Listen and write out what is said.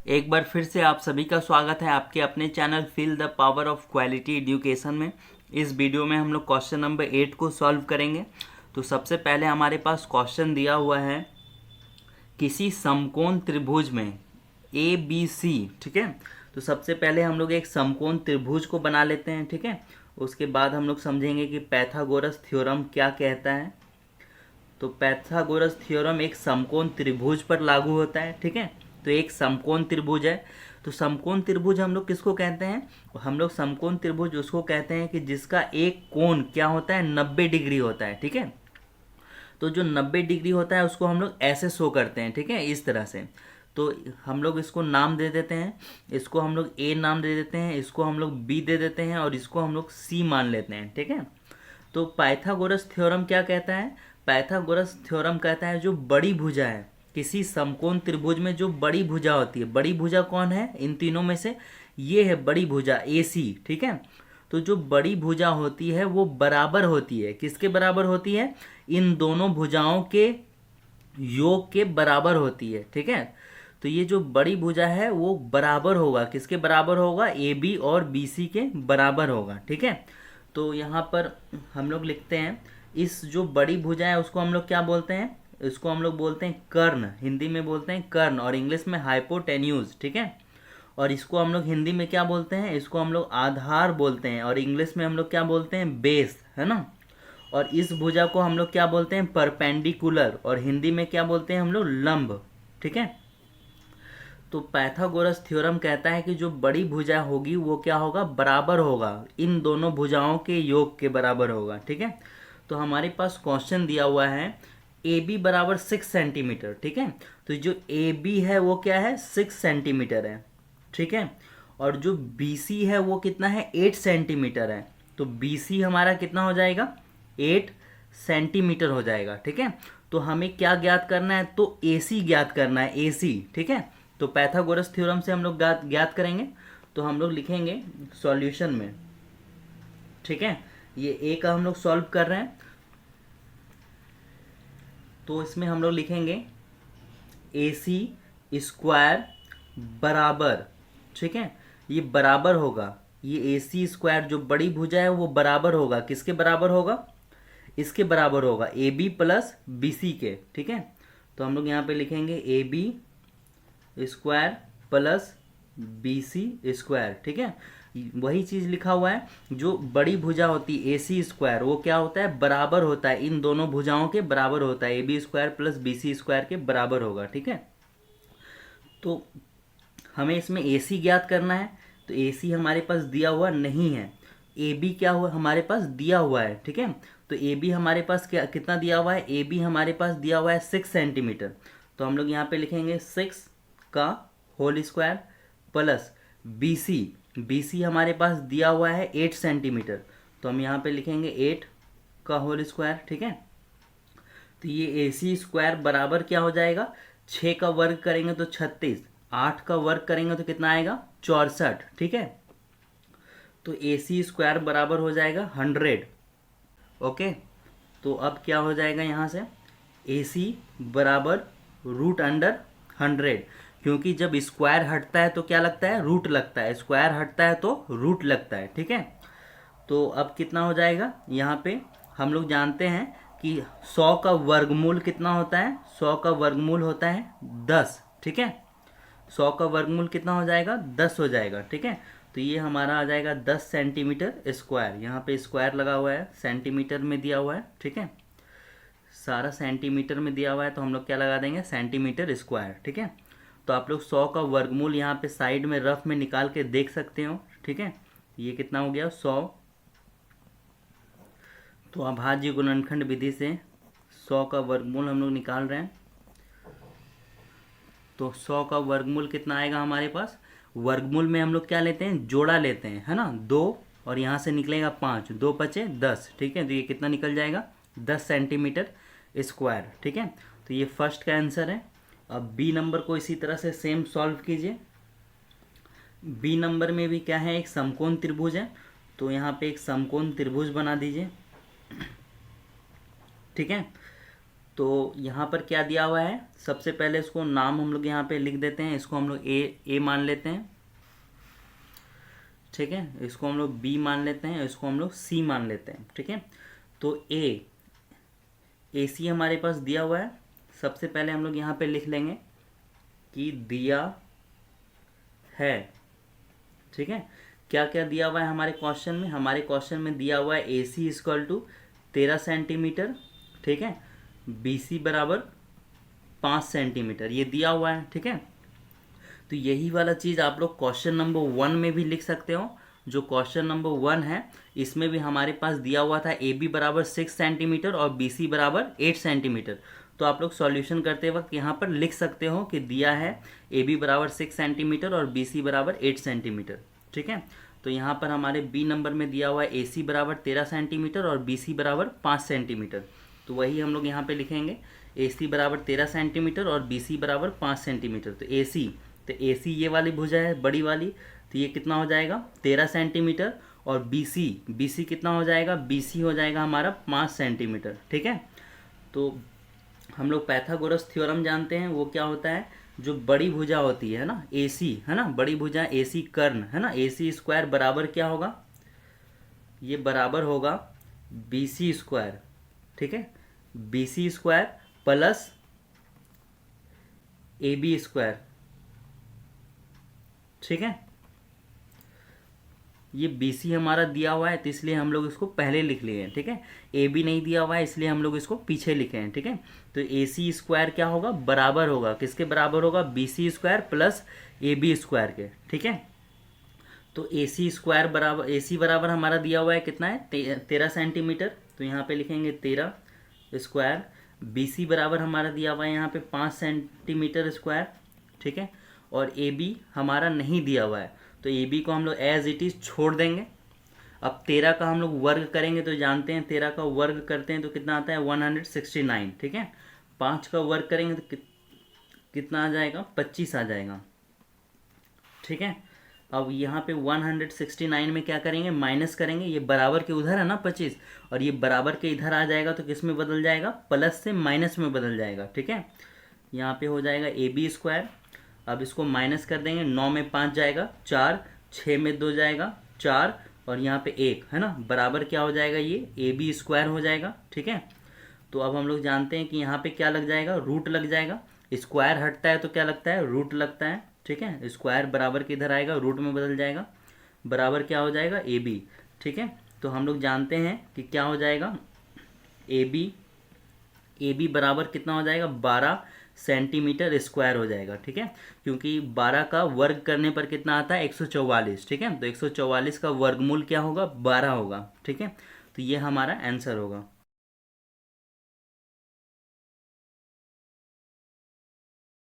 एक बार फिर से आप सभी का स्वागत है आपके अपने channel feel the power of quality education में। इस वीडियो में हम लोग क्वेश्चन नंबर 8 को सॉल्व करेंगे। तो सबसे पहले हमारे पास क्वेश्चन दिया हुआ है, किसी समकोण त्रिभुज में ए बी सी, ठीक है। तो सबसे पहले हम लोग एक समकोण त्रिभुज को बना लेते हैं, ठीक है। उसके बाद हम लोग समझेंगे कि पाइथागोरस थ्योरम क्या कहता है। तो पाइथागोरस थ्योरम एक समकोण त्रिभुज पर लागू होता है, ठीक है। तो एक समकोण त्रिभुज है। तो समकोण त्रिभुज हम लोग किसको कहते हैं? हम लोग समकोण त्रिभुज उसको कहते हैं कि जिसका एक कोण क्या होता है, 90 डिग्री होता है, ठीक है। तो जो 90 डिग्री होता है उसको हम लोग ऐसे शो करते हैं, ठीक है, इस तरह से। तो हम लोग इसको नाम दे देते हैं, इसको हम लोग ए नाम दे देते हैं, इसको हम लोग बी दे देते हैं और इसको हम लोग सी मान लेते हैं, ठीक है। तो पाइथागोरस थ्योरम क्या कहता है? पाइथागोरस थ्योरम कहता है जो बड़ी भुजा है, किसी समकोण त्रिभुज में जो बड़ी भुजा होती है, बड़ी भुजा कौन है इन तीनों में से? ये है बड़ी भुजा AC, ठीक है। तो जो बड़ी भुजा होती है वो बराबर होती है, किसके बराबर होती है? इन दोनों भुजाओं के योग के बराबर होती है, ठीक है। तो ये जो बड़ी भुजा है वो बराबर होगा, किसके बराबर होगा? AB और BC के बराबर होगा, ठीक है। तो यहाँ पर हम लोग लिखते हैं, इस जो बड़ी भुजा है उसको हम लोग क्या बोलते हैं? इसको हम लोग बोलते हैं कर्ण, हिंदी में बोलते हैं कर्ण और इंग्लिश में हाइपोटेन्यूज, ठीक है। और इसको हम लोग हिंदी में क्या बोलते हैं? इसको हम लोग आधार बोलते हैं और इंग्लिश में हम लोग क्या बोलते हैं? बेस, है ना। और इस भुजा को हम लोग क्या बोलते हैं? परपेंडिकुलर, और हिंदी में क्या बोलते हैं हम लोग? लंब, ठीक है। तो पाइथागोरस थ्योरम कहता है कि जो बड़ी भुजा होगी वो क्या होगा? बराबर होगा, इन दोनों भुजाओं के योग के बराबर होगा, ठीक है। तो हमारे पास क्वेश्चन दिया हुआ है ए बी बराबर 6 सेंटीमीटर, ठीक है। तो जो ए बी है वो क्या है? 6 सेंटीमीटर है, ठीक है। और जो बी सी है वो कितना है? 8 सेंटीमीटर है। तो बी सी हमारा कितना हो जाएगा? 8 सेंटीमीटर हो जाएगा, ठीक है। तो हमें क्या ज्ञात करना है? तो ए सी ज्ञात करना है, ए सी, ठीक है। तो पाइथागोरस थ्योरम से हम लोग ज्ञात करेंगे। तो हम लोग लिखेंगे सॉल्यूशन में, ठीक है। ये ए का हम लोग सॉल्व कर रहे हैं, तो इसमें हम लोग लिखेंगे ए सी स्क्वायर बराबर, ठीक है। ये बराबर होगा, ये ए सी स्क्वायर जो बड़ी भुजा है वो बराबर होगा, किसके बराबर होगा? इसके बराबर होगा A B plus B C के, ठीक है। तो हम लोग यहाँ पे लिखेंगे A B square plus B C square, ठीक है। वही चीज लिखा हुआ है, जो बड़ी भुजा होती है ए सी स्क्वायर वो क्या होता है? बराबर होता है, इन दोनों भुजाओं के बराबर होता है, A B square plus B C square के बराबर होगा, ठीक है। तो हमें इसमें ए सी ज्ञात करना है। तो ए सी हमारे पास दिया हुआ नहीं है, ए बी क्या हुआ हमारे पास? दिया हुआ है, ठीक है। तो ए बी हमारे पास क्या कितना दिया हुआ है? ए बी हमारे पास दिया हुआ है 6 सेंटीमीटर। तो हम लोग यहाँ पे लिखेंगे 6 का whole square plus B C हमारे पास दिया हुआ है 8 सेंटीमीटर। तो हम यहाँ पे लिखेंगे 8 का होल स्क्वायर, ठीक है। तो ये ए सी स्क्वायर बराबर क्या हो जाएगा? 6 का वर्ग करेंगे तो 36, 8 का वर्ग करेंगे तो कितना आएगा? 64, ठीक है। तो ए सी स्क्वायर बराबर हो जाएगा 100, ओके। तो अब क्या हो जाएगा यहाँ से? ए सी बराबर रूट अंडर 100, क्योंकि जब स्क्वायर हटता है तो क्या लगता है? रूट लगता है, स्क्वायर हटता है तो रूट लगता है, ठीक है। तो अब कितना हो जाएगा? यहाँ पे हम लोग जानते हैं कि 100 का वर्गमूल कितना होता है? 100 का वर्गमूल होता है 10, ठीक है। 100 का वर्गमूल कितना हो जाएगा? 10 हो जाएगा, ठीक है। तो ये हमारा आ जाएगा 10 सेंटीमीटर स्क्वायर, यहाँ पे स्क्वायर लगा हुआ है, सेंटीमीटर में दिया हुआ है, ठीक है। सारा सेंटीमीटर में दिया हुआ है तो हम लोग क्या लगा देंगे? सेंटीमीटर स्क्वायर, ठीक है। तो आप लोग 100 का वर्गमूल यहाँ पे साइड में रफ में निकाल के देख सकते हो, ठीक है। ये कितना हो गया? 100। तो अभाज्य गुणनखंड विधि से 100 का वर्गमूल हम लोग निकाल रहे हैं। तो 100 का वर्गमूल कितना आएगा हमारे पास? वर्गमूल में हम लोग क्या लेते हैं? जोड़ा लेते हैं, है ना, 2, और यहाँ से निकलेगा 5, 2 बचे 10, ठीक है। तो ये कितना निकल जाएगा? 10 सेंटीमीटर स्क्वायर, ठीक है। तो ये फर्स्ट का आंसर है। अब बी नंबर को इसी तरह से सेम सॉल्व कीजिए। बी नंबर में भी क्या है? एक समकोण त्रिभुज है। तो यहाँ पे एक समकोण त्रिभुज बना दीजिए, ठीक है। तो यहाँ पर क्या दिया हुआ है, सबसे पहले इसको नाम हम लोग यहाँ पे लिख देते हैं, इसको हम लोग ए मान लेते हैं, ठीक है। इसको हम लोग बी मान लेते हैं, इसको हम लोग सी मान लेते हैं, ठीक है। तो ए सी हमारे पास दिया हुआ है। सबसे पहले हम लोग यहाँ पे लिख लेंगे कि दिया है, ठीक है। क्या क्या दिया हुआ है हमारे क्वेश्चन में, हमारे क्वेश्चन में दिया हुआ है ए सी इक्वल टू 13 सेंटीमीटर, ठीक है। बी सी बराबर 5 सेंटीमीटर, ये दिया हुआ है, ठीक है। तो यही वाला चीज़ आप लोग क्वेश्चन नंबर 1 में भी लिख सकते हो। जो क्वेश्चन नंबर 1 है इसमें भी हमारे पास दिया हुआ था ए बी बराबर 6 सेंटीमीटर और बी सी बराबर 8 सेंटीमीटर। तो आप लोग सॉल्यूशन करते वक्त यहाँ पर लिख सकते हो कि दिया है ए बी बराबर 6 सेंटीमीटर और बी सी बराबर 8 सेंटीमीटर, ठीक है। तो यहाँ पर हमारे बी नंबर में दिया हुआ है ए सी बराबर 13 सेंटीमीटर और बी सी बराबर 5 सेंटीमीटर। तो वही हम लोग यहाँ पे लिखेंगे, ए सी बराबर 13 सेंटीमीटर और बी सी बराबर 5 सेंटीमीटर। तो ए सी ये वाली भुजा है बड़ी वाली, तो ये कितना हो जाएगा 13 सेंटीमीटर, और बी सी कितना हो जाएगा, बी सी हो जाएगा हमारा 5 सेंटीमीटर, ठीक है। तो हम लोग पाइथागोरस थ्योरम जानते हैं, वो क्या होता है, जो बड़ी भुजा होती है ना ए सी, है ना, बड़ी भुजा ए सी कर्ण, है ना, ए सी स्क्वायर बराबर क्या होगा, ये बराबर होगा बी सी स्क्वायर, ठीक है। B C square plus A B square, ठीक है। ये बी सी हमारा दिया हुआ है तो इसलिए हम लोग इसको पहले लिख लिए हैं, ठीक है। ए बी नहीं दिया हुआ है इसलिए हम लोग इसको पीछे लिखे हैं, ठीक है। तो ए सी स्क्वायर क्या होगा, बराबर होगा किसके बराबर होगा, B C square plus A B square के, ठीक है। तो ए सी स्क्वायर बराबर, ए सी बराबर हमारा दिया हुआ है कितना है 13 सेंटीमीटर, तो यहाँ पे लिखेंगे 13 स्क्वायर। बी सी बराबर हमारा दिया हुआ है यहाँ पे 5 सेंटीमीटर स्क्वायर, ठीक है। और ए बी हमारा नहीं दिया हुआ है तो ए बी को हम लोग एज इट इज़ छोड़ देंगे। अब 13 का हम लोग वर्ग करेंगे तो जानते हैं 13 का वर्ग करते हैं तो कितना आता है 169, ठीक है। 5 का वर्ग करेंगे तो कितना आ जाएगा 25 आ जाएगा, ठीक है। अब यहाँ पे 169 में क्या करेंगे, माइनस करेंगे, ये बराबर के उधर है ना 25, और ये बराबर के इधर आ जाएगा तो किस में बदल जाएगा, प्लस से माइनस में बदल जाएगा, ठीक है। यहाँ पे हो जाएगा ए बी स्क्वायर। अब इसको माइनस कर देंगे, 9 में 5 जाएगा 4, 6 में 2 जाएगा 4, और यहाँ पे 1 है ना, बराबर क्या हो जाएगा, ये ए बी स्क्वायर हो जाएगा, ठीक है। तो अब हम लोग जानते हैं कि यहाँ पे क्या लग जाएगा, रूट लग जाएगा। स्क्वायर हटता है तो क्या लगता है, रूट लगता है, ठीक है। स्क्वायर बराबर के इधर आएगा, रूट में बदल जाएगा, बराबर क्या हो जाएगा ए बी, ठीक है। तो हम लोग जानते हैं कि क्या हो जाएगा, ए बी बराबर कितना हो जाएगा 12 सेंटीमीटर स्क्वायर हो जाएगा, ठीक है। क्योंकि 12 का वर्ग करने पर कितना आता है 144, ठीक है। तो 144 का वर्गमूल क्या होगा 12 होगा, ठीक है। तो ये हमारा आंसर होगा।